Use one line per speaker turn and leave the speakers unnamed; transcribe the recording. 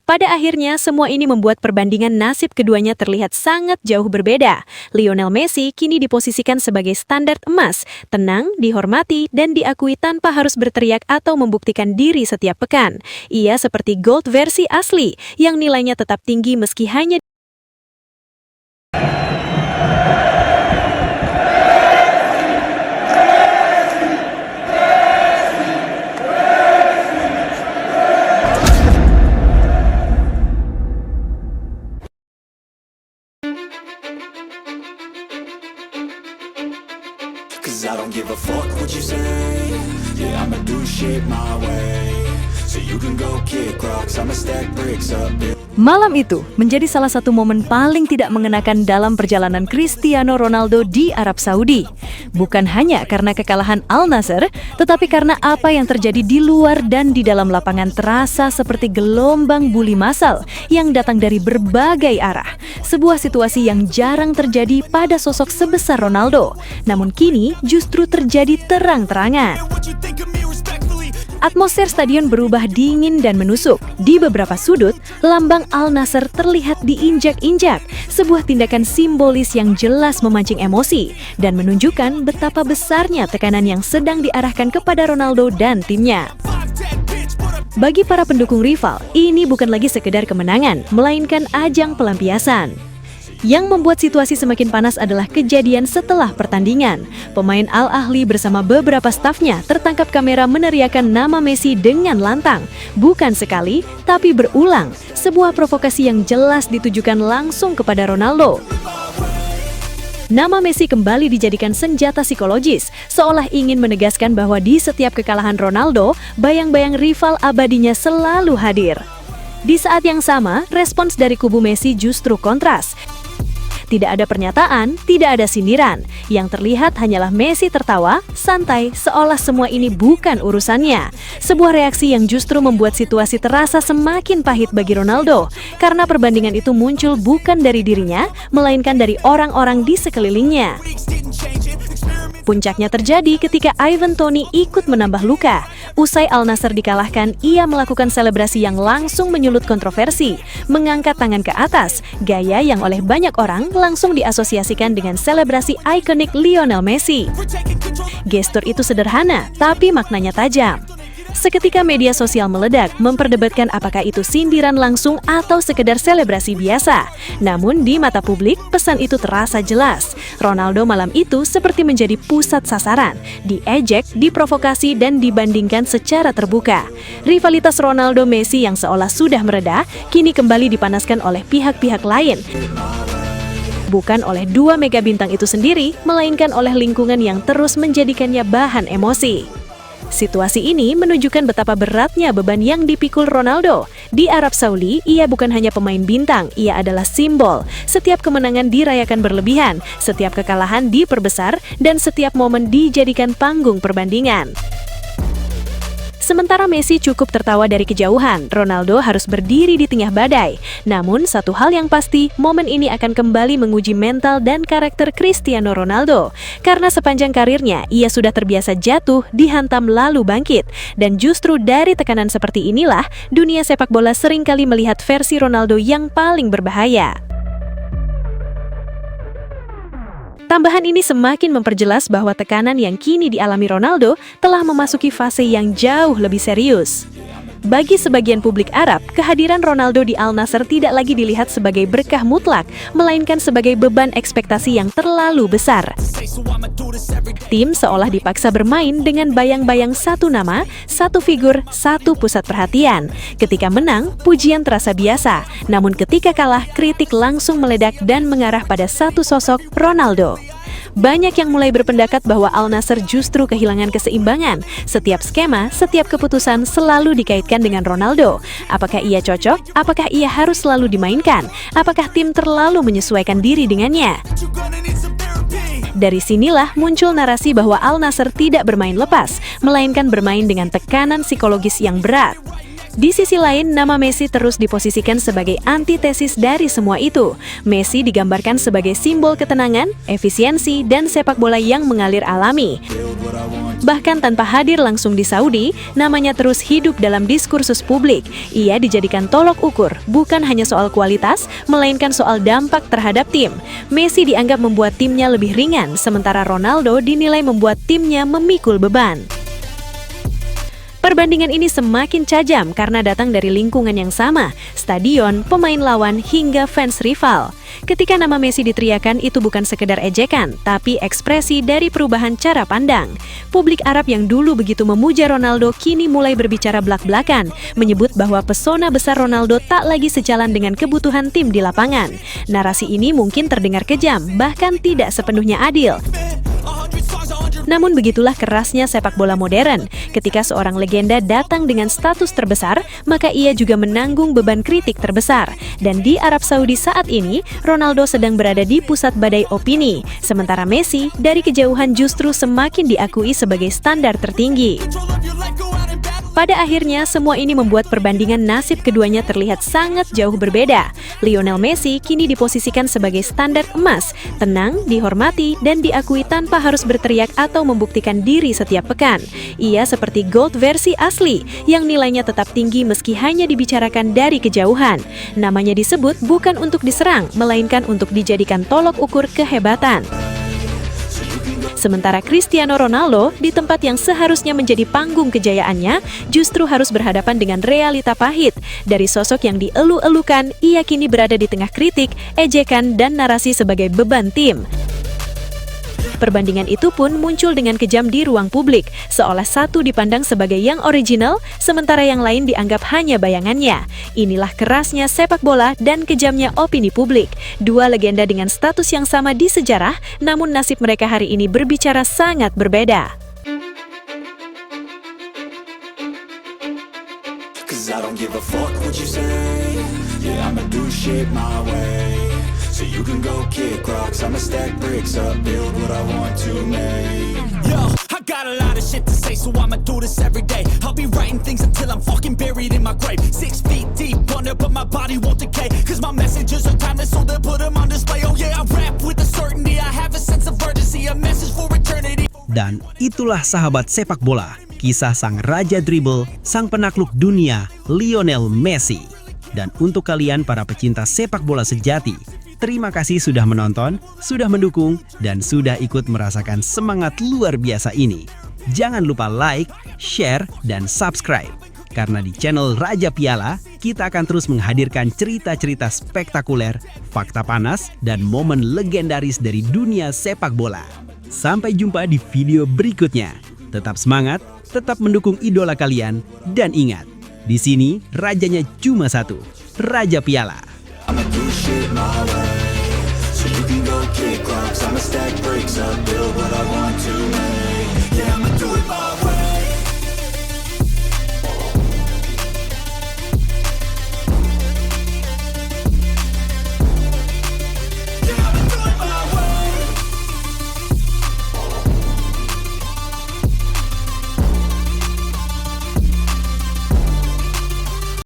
Pada akhirnya, semua ini membuat perbandingan nasib keduanya terlihat sangat jauh berbeda. Lionel Messi kini diposisikan sebagai standar emas, tenang, dihormati, dan diakui tanpa harus berteriak atau membuktikan diri setiap pekan. Ia seperti gold versi asli, yang nilainya tetap tinggi meski hanya
Cause I don't give a fuck what you say. Yeah, I'ma do shit my way. So you can go kick rocks, I'ma stack bricks up.
Malam itu menjadi salah satu momen paling tidak mengenakan dalam perjalanan Cristiano Ronaldo di Arab Saudi. Bukan hanya karena kekalahan Al Nassr, tetapi karena apa yang terjadi di luar dan di dalam lapangan terasa seperti gelombang bully massal yang datang dari berbagai arah. Sebuah situasi yang jarang terjadi pada sosok sebesar Ronaldo, namun kini justru terjadi terang-terangan. Atmosfer stadion berubah dingin dan menusuk. Di beberapa sudut, lambang Al Nassr terlihat diinjak-injak, sebuah tindakan simbolis yang jelas memancing emosi dan menunjukkan betapa besarnya tekanan yang sedang diarahkan kepada Ronaldo dan timnya. Bagi para pendukung rival, ini bukan lagi sekedar kemenangan, melainkan ajang pelampiasan. Yang membuat situasi semakin panas adalah kejadian setelah pertandingan. Pemain Al Ahly bersama beberapa stafnya tertangkap kamera meneriakkan nama Messi dengan lantang. Bukan sekali, tapi berulang. Sebuah provokasi yang jelas ditujukan langsung kepada Ronaldo. Nama Messi kembali dijadikan senjata psikologis, seolah ingin menegaskan bahwa di setiap kekalahan Ronaldo, bayang-bayang rival abadinya selalu hadir. Di saat yang sama, respons dari kubu Messi justru kontras. Tidak ada pernyataan, tidak ada sindiran. Yang terlihat hanyalah Messi tertawa, santai, seolah semua ini bukan urusannya. Sebuah reaksi yang justru membuat situasi terasa semakin pahit bagi Ronaldo, karena perbandingan itu muncul bukan dari dirinya, melainkan dari orang-orang di sekelilingnya. Puncaknya terjadi ketika Ivan Toney ikut menambah luka. Usai Al Nassr dikalahkan, ia melakukan selebrasi yang langsung menyulut kontroversi, mengangkat tangan ke atas, gaya yang oleh banyak orang langsung diasosiasikan dengan selebrasi ikonik Lionel Messi. Gestur itu sederhana, tapi maknanya tajam. Seketika media sosial meledak, memperdebatkan apakah itu sindiran langsung atau sekedar selebrasi biasa. Namun di mata publik, pesan itu terasa jelas. Ronaldo malam itu seperti menjadi pusat sasaran, diejek, diprovokasi, dan dibandingkan secara terbuka. Rivalitas Ronaldo-Messi yang seolah sudah mereda, kini kembali dipanaskan oleh pihak-pihak lain. Bukan oleh dua mega bintang itu sendiri, melainkan oleh lingkungan yang terus menjadikannya bahan emosi. Situasi ini menunjukkan betapa beratnya beban yang dipikul Ronaldo. Di Arab Saudi, ia bukan hanya pemain bintang, ia adalah simbol. Setiap kemenangan dirayakan berlebihan, setiap kekalahan diperbesar, dan setiap momen dijadikan panggung perbandingan. Sementara Messi cukup tertawa dari kejauhan, Ronaldo harus berdiri di tengah badai. Namun, satu hal yang pasti, momen ini akan kembali menguji mental dan karakter Cristiano Ronaldo. Karena sepanjang karirnya, ia sudah terbiasa jatuh, dihantam lalu bangkit. Dan justru dari tekanan seperti inilah, dunia sepak bola seringkali melihat versi Ronaldo yang paling berbahaya. Tambahan ini semakin memperjelas bahwa tekanan yang kini dialami Ronaldo telah memasuki fase yang jauh lebih serius. Bagi sebagian publik Arab, kehadiran Ronaldo di Al Nassr tidak lagi dilihat sebagai berkah mutlak, melainkan sebagai beban ekspektasi yang terlalu besar. Tim seolah dipaksa bermain dengan bayang-bayang satu nama, satu figur, satu pusat perhatian. Ketika menang, pujian terasa biasa, namun ketika kalah, kritik langsung meledak dan mengarah pada satu sosok, Ronaldo. Banyak yang mulai berpendapat bahwa Al Nassr justru kehilangan keseimbangan. Setiap skema, setiap keputusan selalu dikaitkan dengan Ronaldo. Apakah ia cocok? Apakah ia harus selalu dimainkan? Apakah tim terlalu menyesuaikan diri dengannya? Dari sinilah muncul narasi bahwa Al Nassr tidak bermain lepas, melainkan bermain dengan tekanan psikologis yang berat. Di sisi lain, nama Messi terus diposisikan sebagai antitesis dari semua itu. Messi digambarkan sebagai simbol ketenangan, efisiensi, dan sepak bola yang mengalir alami. Bahkan tanpa hadir langsung di Saudi, namanya terus hidup dalam diskursus publik. Ia dijadikan tolok ukur, bukan hanya soal kualitas, melainkan soal dampak terhadap tim. Messi dianggap membuat timnya lebih ringan, sementara Ronaldo dinilai membuat timnya memikul beban. Perbandingan ini semakin tajam karena datang dari lingkungan yang sama, stadion, pemain lawan, hingga fans rival. Ketika nama Messi diteriakan, itu bukan sekedar ejekan, tapi ekspresi dari perubahan cara pandang. Publik Arab yang dulu begitu memuja Ronaldo kini mulai berbicara belak-belakan, menyebut bahwa pesona besar Ronaldo tak lagi sejalan dengan kebutuhan tim di lapangan. Narasi ini mungkin terdengar kejam, bahkan tidak sepenuhnya adil. Namun begitulah kerasnya sepak bola modern. Ketika seorang legenda datang dengan status terbesar, maka ia juga menanggung beban kritik terbesar. Dan di Arab Saudi saat ini, Ronaldo sedang berada di pusat badai opini. Sementara Messi dari kejauhan justru semakin diakui sebagai standar tertinggi. Pada akhirnya, semua ini membuat perbandingan nasib keduanya terlihat sangat jauh berbeda. Lionel Messi kini diposisikan sebagai standar emas, tenang, dihormati, dan diakui tanpa harus berteriak atau membuktikan diri setiap pekan. Ia seperti GOAT versi asli, yang nilainya tetap tinggi meski hanya dibicarakan dari kejauhan. Namanya disebut bukan untuk diserang, melainkan untuk dijadikan tolok ukur kehebatan. Sementara Cristiano Ronaldo, di tempat yang seharusnya menjadi panggung kejayaannya, justru harus berhadapan dengan realita pahit. Dari sosok yang dielu-elukan, ia kini berada di tengah kritik, ejekan, dan narasi sebagai beban tim. Perbandingan itu pun muncul dengan kejam di ruang publik, seolah satu dipandang sebagai yang original, sementara yang lain dianggap hanya bayangannya. Inilah kerasnya sepak bola dan kejamnya opini publik. Dua legenda dengan status yang sama di sejarah, namun nasib mereka hari ini berbicara sangat berbeda.
So you can go kick rocks, I'ma stack bricks up, build what I want to make. Yo, I got a lot of shit to say, so I'ma do this every day. I'll be writing things until I'm fucking buried in my grave. 6 feet deep under, but my body won't decay. Cause my messages are timeless, so they'll put them on display. Oh yeah, I rap with a certainty, I have a sense of urgency, a message for eternity.
Dan itulah sahabat sepak bola, kisah sang raja dribble, sang penakluk dunia, Lionel Messi. Dan untuk kalian para pecinta sepak bola sejati, terima kasih sudah menonton, sudah mendukung, dan sudah ikut merasakan semangat luar biasa ini. Jangan lupa like, share, dan subscribe. Karena di channel Raja Piala, kita akan terus menghadirkan cerita-cerita spektakuler, fakta panas, dan momen legendaris dari dunia sepak bola. Sampai jumpa di video berikutnya. Tetap semangat, tetap mendukung idola kalian, dan ingat, di sini rajanya cuma satu, Raja Piala.
I'ma do shit my way, so you can go kick rocks, I'ma stack bricks up, build what I want.